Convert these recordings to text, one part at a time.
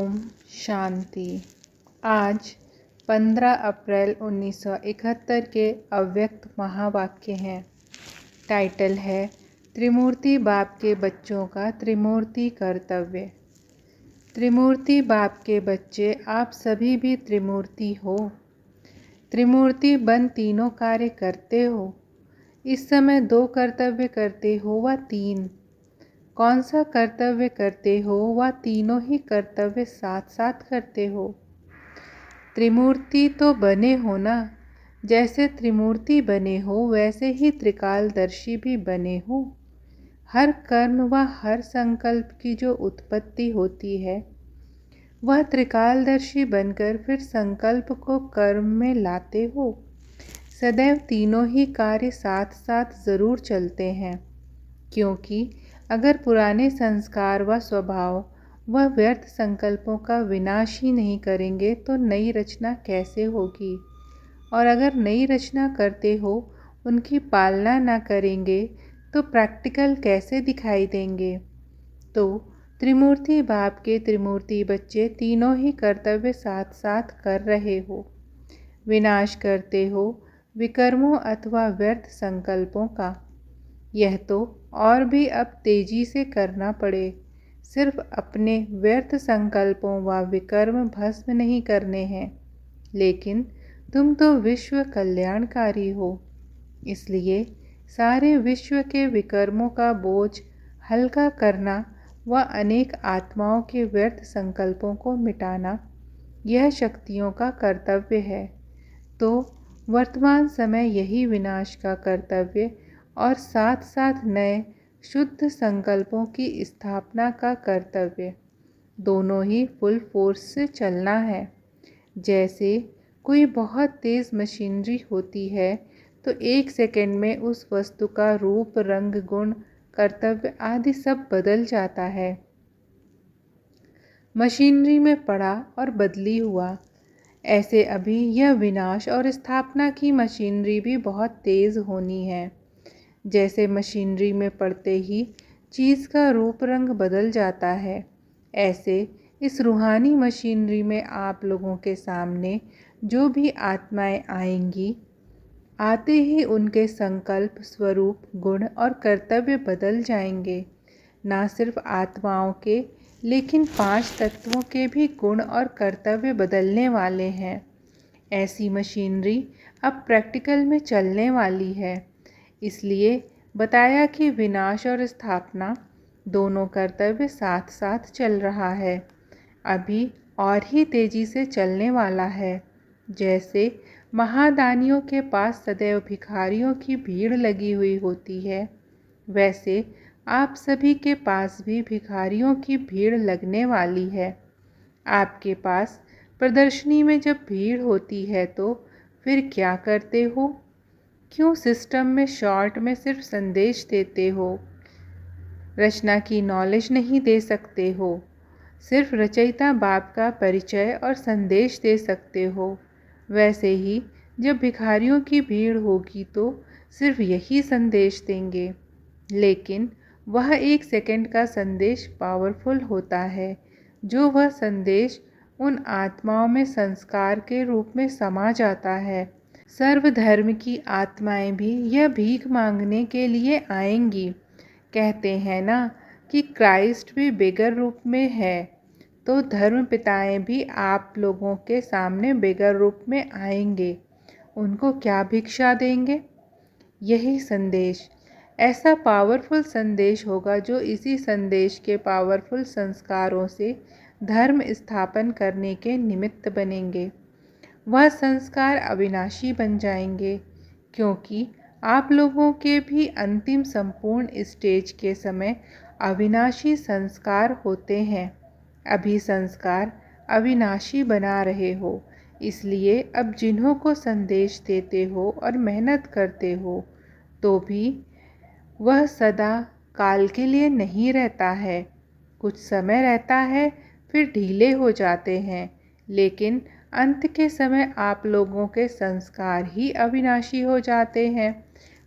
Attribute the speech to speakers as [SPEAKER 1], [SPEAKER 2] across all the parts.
[SPEAKER 1] ओम शांति। आज 15 अप्रैल 1971 के अव्यक्त महावाक्य हैं। टाइटल है त्रिमूर्ति बाप के बच्चों का त्रिमूर्ति कर्तव्य। त्रिमूर्ति बाप के बच्चे आप सभी भी त्रिमूर्ति हो। त्रिमूर्ति बन तीनों कार्य करते हो। इस समय 2 कर्तव्य करते हो व 3। कौन सा कर्तव्य करते हो व तीनों ही कर्तव्य साथ साथ करते हो। त्रिमूर्ति तो बने हो ना। जैसे त्रिमूर्ति बने हो वैसे ही त्रिकालदर्शी भी बने हो। हर कर्म व हर संकल्प की जो उत्पत्ति होती है वह त्रिकालदर्शी बनकर फिर संकल्प को कर्म में लाते हो। सदैव तीनों ही कार्य साथ साथ ज़रूर चलते हैं, क्योंकि अगर पुराने संस्कार व स्वभाव व व्यर्थ संकल्पों का विनाश ही नहीं करेंगे तो नई रचना कैसे होगी। और अगर नई रचना करते हो उनकी पालना ना करेंगे तो प्रैक्टिकल कैसे दिखाई देंगे। तो त्रिमूर्ति बाप के त्रिमूर्ति बच्चे तीनों ही कर्तव्य साथ साथ कर रहे हो। विनाश करते हो विकर्मों अथवा व्यर्थ संकल्पों का। यह तो और भी अब तेजी से करना पड़े। सिर्फ अपने व्यर्थ संकल्पों व विकर्म भस्म नहीं करने हैं, लेकिन तुम तो विश्व कल्याणकारी हो। इसलिए सारे विश्व के विकर्मों का बोझ हल्का करना व अनेक आत्माओं के व्यर्थ संकल्पों को मिटाना यह शक्तियों का कर्तव्य है। तो वर्तमान समय यही विनाश का कर्तव्य और साथ साथ नए शुद्ध संकल्पों की स्थापना का कर्तव्य, दोनों ही फुल फोर्स से चलना है। जैसे कोई बहुत तेज़ मशीनरी होती है तो 1 सेकंड में उस वस्तु का रूप, रंग, गुण, कर्तव्य आदि सब बदल जाता है। मशीनरी में पड़ा और बदली हुआ। ऐसे अभी यह विनाश और स्थापना की मशीनरी भी बहुत तेज़ होनी है। जैसे मशीनरी में पड़ते ही चीज़ का रूप रंग बदल जाता है, ऐसे इस रूहानी मशीनरी में आप लोगों के सामने जो भी आत्माएं आएंगी, आते ही उनके संकल्प, स्वरूप, गुण और कर्तव्य बदल जाएंगे। ना सिर्फ आत्माओं के, लेकिन 5 तत्वों के भी गुण और कर्तव्य बदलने वाले हैं। ऐसी मशीनरी अब प्रैक्टिकल में चलने वाली है। इसलिए बताया कि विनाश और स्थापना दोनों कर्तव्य साथ साथ चल रहा है। अभी और ही तेजी से चलने वाला है। जैसे महादानियों के पास सदैव भिखारियों की भीड़ लगी हुई होती है, वैसे आप सभी के पास भी भिखारियों की भीड़ लगने वाली है। आपके पास प्रदर्शनी में जब भीड़ होती है तो फिर क्या करते हो? क्यों सिस्टम में शॉर्ट में सिर्फ संदेश देते हो? रचना की नॉलेज नहीं दे सकते हो। सिर्फ रचयिता बाप का परिचय और संदेश दे सकते हो। वैसे ही जब भिखारियों की भीड़ होगी तो सिर्फ यही संदेश देंगे, लेकिन वह 1 सेकंड का संदेश पावरफुल होता है। जो वह संदेश उन आत्माओं में संस्कार के रूप में समा जाता है। सर्वधर्म की आत्माएं भी यह भीख मांगने के लिए आएंगी। कहते हैं ना कि क्राइस्ट भी बेगर रूप में है, तो धर्म पिताएं भी आप लोगों के सामने बेगर रूप में आएंगे। उनको क्या भिक्षा देंगे? यही संदेश, ऐसा पावरफुल संदेश होगा जो इसी संदेश के पावरफुल संस्कारों से धर्म स्थापन करने के निमित्त बनेंगे। वह संस्कार अविनाशी बन जाएंगे, क्योंकि आप लोगों के भी अंतिम संपूर्ण स्टेज के समय अविनाशी संस्कार होते हैं। अभी संस्कार अविनाशी बना रहे हो। इसलिए अब जिन्हों को संदेश देते हो और मेहनत करते हो, तो भी वह सदा काल के लिए नहीं रहता है। कुछ समय रहता है, फिर ढीले हो जाते हैं, लेकिन अंत के समय आप लोगों के संस्कार ही अविनाशी हो जाते हैं।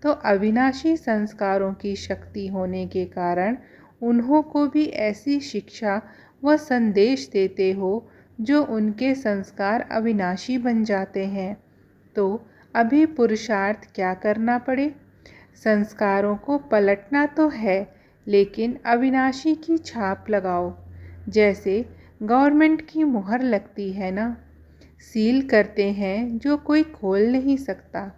[SPEAKER 1] तो अविनाशी संस्कारों की शक्ति होने के कारण उन्हों को भी ऐसी शिक्षा वह संदेश देते हो जो उनके संस्कार अविनाशी बन जाते हैं। तो अभी पुरुषार्थ क्या करना पड़े? संस्कारों को पलटना तो है, लेकिन अविनाशी की छाप लगाओ, जैसे गवर्नमेंट की मुहर लगती है ना। सील करते हैं जो कोई खोल नहीं सकता,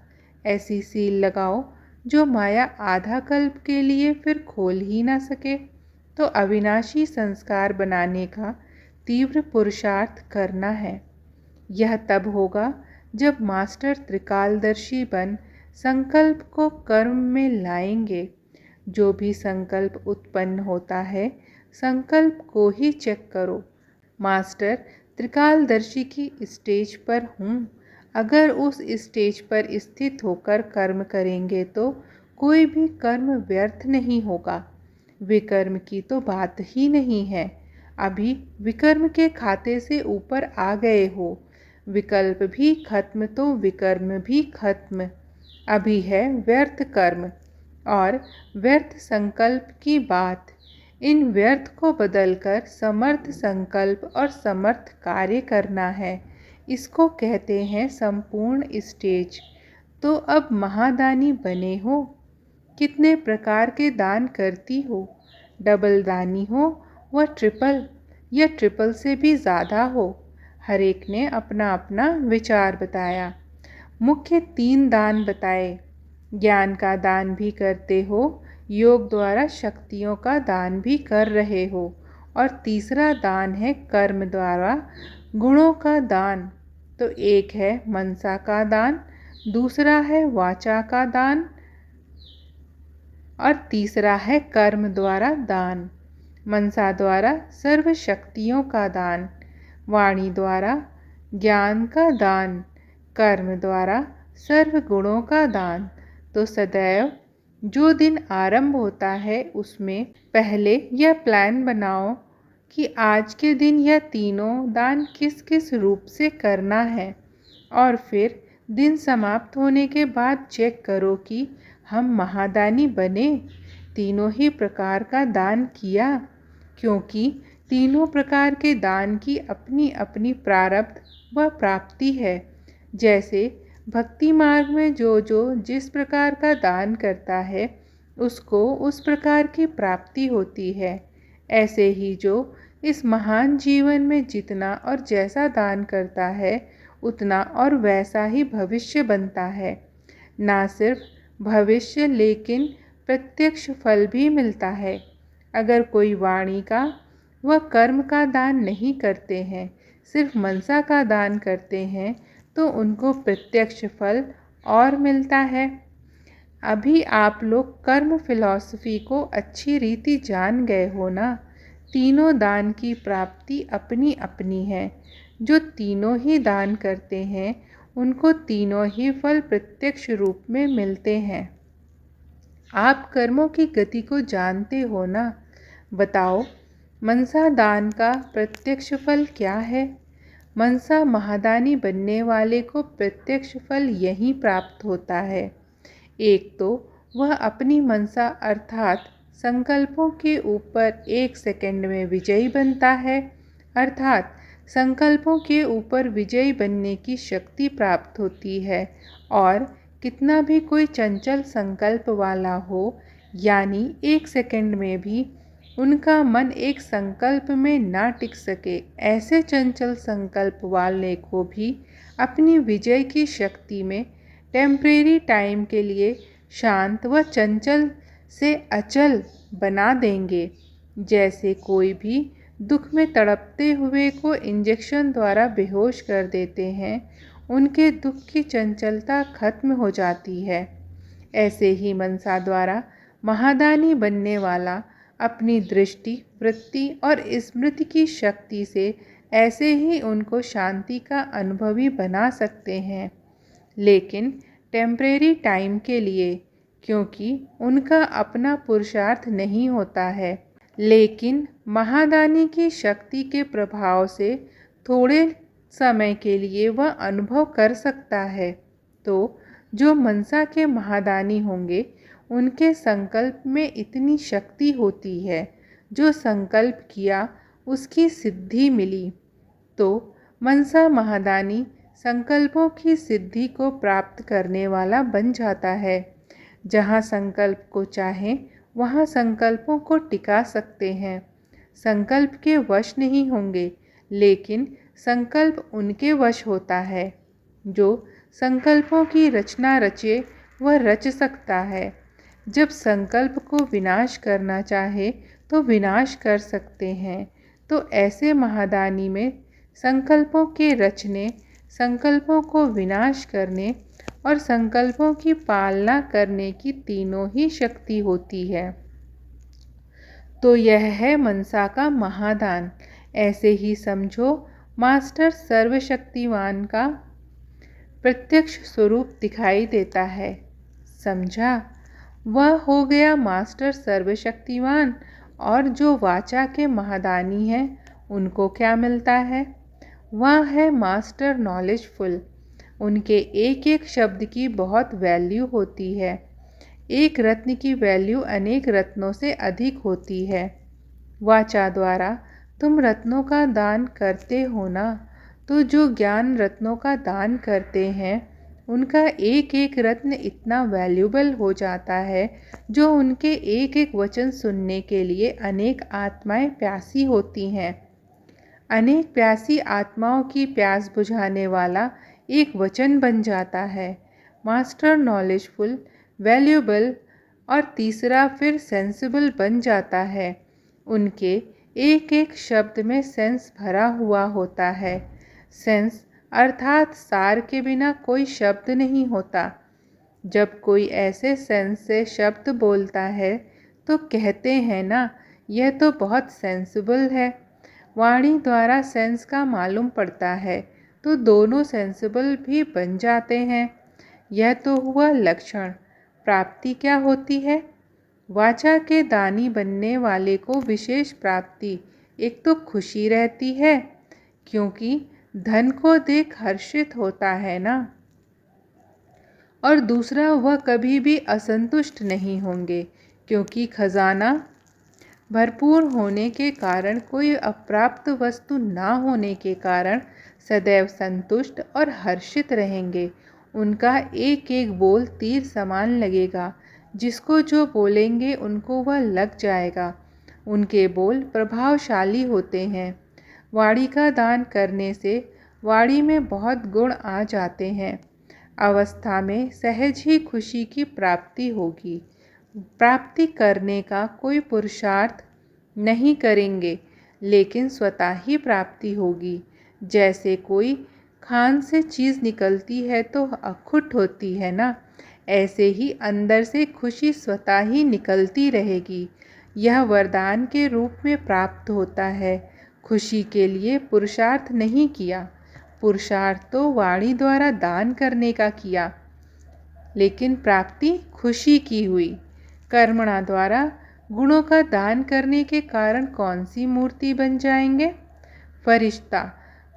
[SPEAKER 1] ऐसी सील लगाओ जो माया आधा कल्प के लिए फिर खोल ही ना सके। तो अविनाशी संस्कार बनाने का तीव्र पुरुषार्थ करना है। यह तब होगा जब मास्टर त्रिकालदर्शी बन संकल्प को कर्म में लाएंगे। जो भी संकल्प उत्पन्न होता है, संकल्प को ही चेक करो। मास्टर त्रिकालदर्शी की स्टेज पर हूँ। अगर उस स्टेज पर स्थित होकर कर्म करेंगे तो कोई भी कर्म व्यर्थ नहीं होगा। विकर्म की तो बात ही नहीं है। अभी विकर्म के खाते से ऊपर आ गए हो। विकल्प भी खत्म तो विकर्म भी खत्म। अभी है व्यर्थ कर्म और व्यर्थ संकल्प की बात। इन व्यर्थ को बदलकर समर्थ संकल्प और समर्थ कार्य करना है। इसको कहते हैं संपूर्ण स्टेज। तो अब महादानी बने हो। कितने प्रकार के दान करती हो? डबल दानी हो व ट्रिपल, या ट्रिपल से भी ज़्यादा हो? हर एक ने अपना अपना विचार बताया। मुख्य 3 दान बताए। ज्ञान का दान भी करते हो, योग द्वारा शक्तियों का दान भी कर रहे हो, और तीसरा दान है कर्म द्वारा गुणों का दान। तो एक है मनसा का दान, दूसरा है वाचा का दान और तीसरा है कर्म द्वारा दान। मनसा द्वारा सर्व शक्तियों का दान, वाणी द्वारा ज्ञान का दान, कर्म द्वारा सर्व गुणों का दान। तो सदैव जो दिन आरंभ होता है उसमें पहले यह प्लान बनाओ कि आज के दिन यह तीनों दान किस किस रूप से करना है, और फिर दिन समाप्त होने के बाद चेक करो कि हम महादानी बने, तीनों ही प्रकार का दान किया। क्योंकि तीनों प्रकार के दान की अपनी अपनी प्रारब्ध व प्राप्ति है। जैसे भक्ति मार्ग में जो जिस प्रकार का दान करता है उसको उस प्रकार की प्राप्ति होती है, ऐसे ही जो इस महान जीवन में जितना और जैसा दान करता है उतना और वैसा ही भविष्य बनता है। ना सिर्फ भविष्य लेकिन प्रत्यक्ष फल भी मिलता है। अगर कोई वाणी का व कर्म का दान नहीं करते हैं, सिर्फ मनसा का दान करते हैं, तो उनको प्रत्यक्ष फल और मिलता है। अभी आप लोग कर्म फिलॉसफी को अच्छी रीति जान गए हो ना। तीनों दान की प्राप्ति अपनी अपनी है। जो तीनों ही दान करते हैं उनको तीनों ही फल प्रत्यक्ष रूप में मिलते हैं। आप कर्मों की गति को जानते हो ना। बताओ, मनसा दान का प्रत्यक्ष फल क्या है? मनसा महादानी बनने वाले को प्रत्यक्ष फल यही प्राप्त होता है। एक तो वह अपनी मनसा अर्थात संकल्पों के ऊपर 1 सेकंड में विजयी बनता है, अर्थात संकल्पों के ऊपर विजयी बनने की शक्ति प्राप्त होती है। और कितना भी कोई चंचल संकल्प वाला हो, यानी 1 सेकंड में भी उनका मन एक संकल्प में ना टिक सके, ऐसे चंचल संकल्प वाले को भी अपनी विजय की शक्ति में टेम्परेरी टाइम के लिए शांत व चंचल से अचल बना देंगे। जैसे कोई भी दुख में तड़पते हुए को इंजेक्शन द्वारा बेहोश कर देते हैं, उनके दुख की चंचलता खत्म हो जाती है। ऐसे ही मनसा द्वारा महादानी बनने वाला अपनी दृष्टि, वृत्ति और स्मृति की शक्ति से ऐसे ही उनको शांति का अनुभवी बना सकते हैं, लेकिन टेम्परेरी टाइम के लिए, क्योंकि उनका अपना पुरुषार्थ नहीं होता है। लेकिन महादानी की शक्ति के प्रभाव से थोड़े समय के लिए वह अनुभव कर सकता है। तो जो मनसा के महादानी होंगे उनके संकल्प में इतनी शक्ति होती है, जो संकल्प किया उसकी सिद्धि मिली। तो मनसा महादानी संकल्पों की सिद्धि को प्राप्त करने वाला बन जाता है। जहाँ संकल्प को चाहें वहाँ संकल्पों को टिका सकते हैं। संकल्प के वश नहीं होंगे, लेकिन संकल्प उनके वश होता है जो संकल्पों की रचना रचे वह रच सकता है। जब संकल्प को विनाश करना चाहे तो विनाश कर सकते हैं। तो ऐसे महादानी में संकल्पों के रचने, संकल्पों को विनाश करने और संकल्पों की पालना करने की तीनों ही शक्ति होती है। तो यह है मनसा का महादान। ऐसे ही समझो मास्टर सर्वशक्तिमान का प्रत्यक्ष स्वरूप दिखाई देता है। समझा? वह हो गया मास्टर सर्वशक्तिमान। और जो वाचा के महादानी हैं उनको क्या मिलता है? वह है मास्टर नॉलेजफुल। उनके एक एक शब्द की बहुत वैल्यू होती है। एक रत्न की वैल्यू अनेक रत्नों से अधिक होती है। वाचा द्वारा तुम रत्नों का दान करते हो ना, तो जो ज्ञान रत्नों का दान करते हैं उनका एक एक रत्न इतना वैल्यूबल हो जाता है जो उनके एक एक वचन सुनने के लिए अनेक आत्माएं प्यासी होती हैं। अनेक प्यासी आत्माओं की प्यास बुझाने वाला एक वचन बन जाता है। मास्टर नॉलेजफुल, वैल्यूबल और तीसरा फिर सेंसिबल बन जाता है। उनके एक एक शब्द में सेंस भरा हुआ होता है। सेंस अर्थात सार के बिना कोई शब्द नहीं होता। जब कोई ऐसे सेंस से शब्द बोलता है तो कहते हैं ना, यह तो बहुत सेंसिबल है। वाणी द्वारा सेंस का मालूम पड़ता है तो दोनों सेंसिबल भी बन जाते हैं। यह तो हुआ लक्षण। प्राप्ति क्या होती है? वाचा के दानी बनने वाले को विशेष प्राप्ति एक तो खुशी रहती है, क्योंकि धन को देख हर्षित होता है ना, और दूसरा वह कभी भी असंतुष्ट नहीं होंगे, क्योंकि खजाना भरपूर होने के कारण, कोई अप्राप्त वस्तु ना होने के कारण सदैव संतुष्ट और हर्षित रहेंगे। उनका एक एक बोल तीर समान लगेगा। जिसको जो बोलेंगे उनको वह लग जाएगा। उनके बोल प्रभावशाली होते हैं। वाणी का दान करने से वाणी में बहुत गुण आ जाते हैं। अवस्था में सहज ही खुशी की प्राप्ति होगी। प्राप्ति करने का कोई पुरुषार्थ नहीं करेंगे, लेकिन स्वतः ही प्राप्ति होगी। जैसे कोई खान से चीज़ निकलती है तो अखुट होती है ना, ऐसे ही अंदर से खुशी स्वतः ही निकलती रहेगी। यह वरदान के रूप में प्राप्त होता है। खुशी के लिए पुरुषार्थ नहीं किया, पुरुषार्थ तो वाणी द्वारा दान करने का किया, लेकिन प्राप्ति खुशी की हुई। कर्मणा द्वारा गुणों का दान करने के कारण कौन सी मूर्ति बन जाएंगे? फरिश्ता।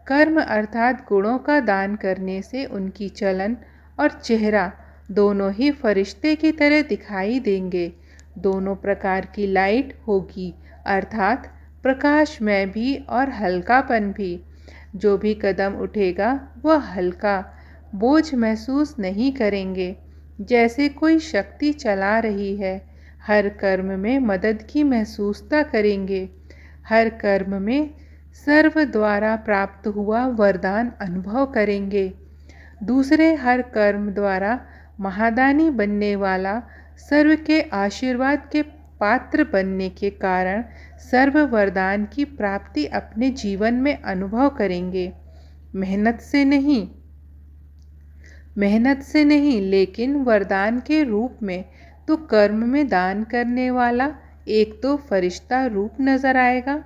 [SPEAKER 1] कर्म अर्थात गुणों का दान करने से उनकी चलन और चेहरा दोनों ही फरिश्ते की तरह दिखाई देंगे। दोनों प्रकार की लाइट होगी, अर्थात प्रकाश में भी और हल्कापन भी। जो भी कदम उठेगा वह हल्का, बोझ महसूस नहीं करेंगे। जैसे कोई शक्ति चला रही है। हर कर्म में मदद की महसूसता करेंगे। हर कर्म में सर्व द्वारा प्राप्त हुआ वरदान अनुभव करेंगे। दूसरे हर कर्म द्वारा महादानी बनने वाला सर्व के आशीर्वाद के पात्र बनने के कारण सर्व वरदान की प्राप्ति अपने जीवन में अनुभव करेंगे। मेहनत से नहीं, लेकिन वरदान के रूप में। तो कर्म में दान करने वाला एक तो फरिश्ता रूप नजर आएगा,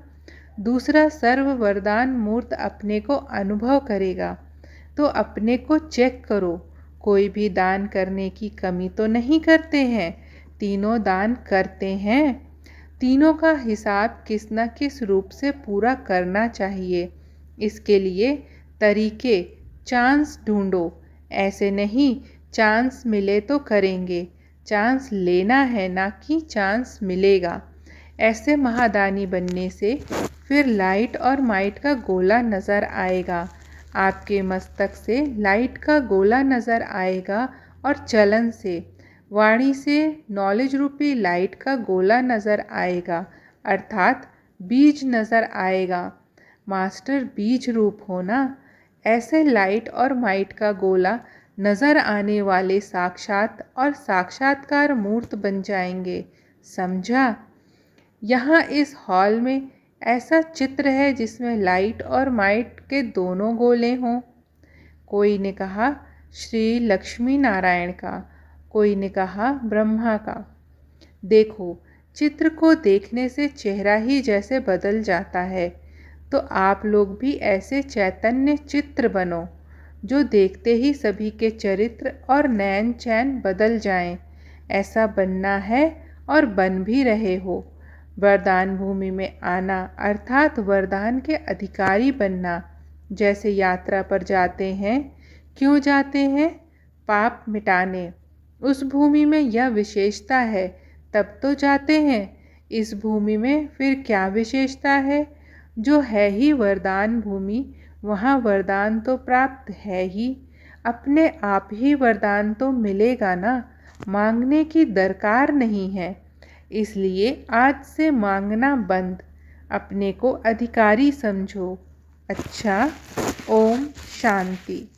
[SPEAKER 1] दूसरा सर्व वरदान मूर्त अपने को अनुभव करेगा। तो अपने को चेक करो, कोई भी दान करने की कमी तो नहीं करते हैं। तीनों दान करते हैं। तीनों का हिसाब किस न किस रूप से पूरा करना चाहिए। इसके लिए तरीके, चांस ढूंढो। ऐसे नहीं चांस मिले तो करेंगे, चांस लेना है ना कि चांस मिलेगा। ऐसे महादानी बनने से फिर लाइट और माइट का गोला नज़र आएगा। आपके मस्तक से लाइट का गोला नज़र आएगा और चलन से, वाणी से नॉलेज रूपी लाइट का गोला नज़र आएगा, अर्थात बीज नज़र आएगा। मास्टर बीज रूप होना, ऐसे लाइट और माइट का गोला नज़र आने वाले साक्षात और साक्षात्कार मूर्त बन जाएंगे। समझा? यहाँ इस हॉल में ऐसा चित्र है जिसमें लाइट और माइट के दोनों गोले हों। कोई ने कहा श्री लक्ष्मी नारायण का, कोई ने कहा ब्रह्मा का। देखो, चित्र को देखने से चेहरा ही जैसे बदल जाता है, तो आप लोग भी ऐसे चैतन्य चित्र बनो जो देखते ही सभी के चरित्र और नैन चैन बदल जाएं। ऐसा बनना है और बन भी रहे हो। वरदान भूमि में आना अर्थात वरदान के अधिकारी बनना। जैसे यात्रा पर जाते हैं, क्यों जाते हैं? पाप मिटाने। उस भूमि में यह विशेषता है, तब तो जाते हैं। इस भूमि में फिर क्या विशेषता है? जो है ही वरदान भूमि, वहाँ वरदान तो प्राप्त है ही। अपने आप ही वरदान तो मिलेगा ना, मांगने की दरकार नहीं है। इसलिए आज से मांगना बंद, अपने को अधिकारी समझो। अच्छा, ओम शांति।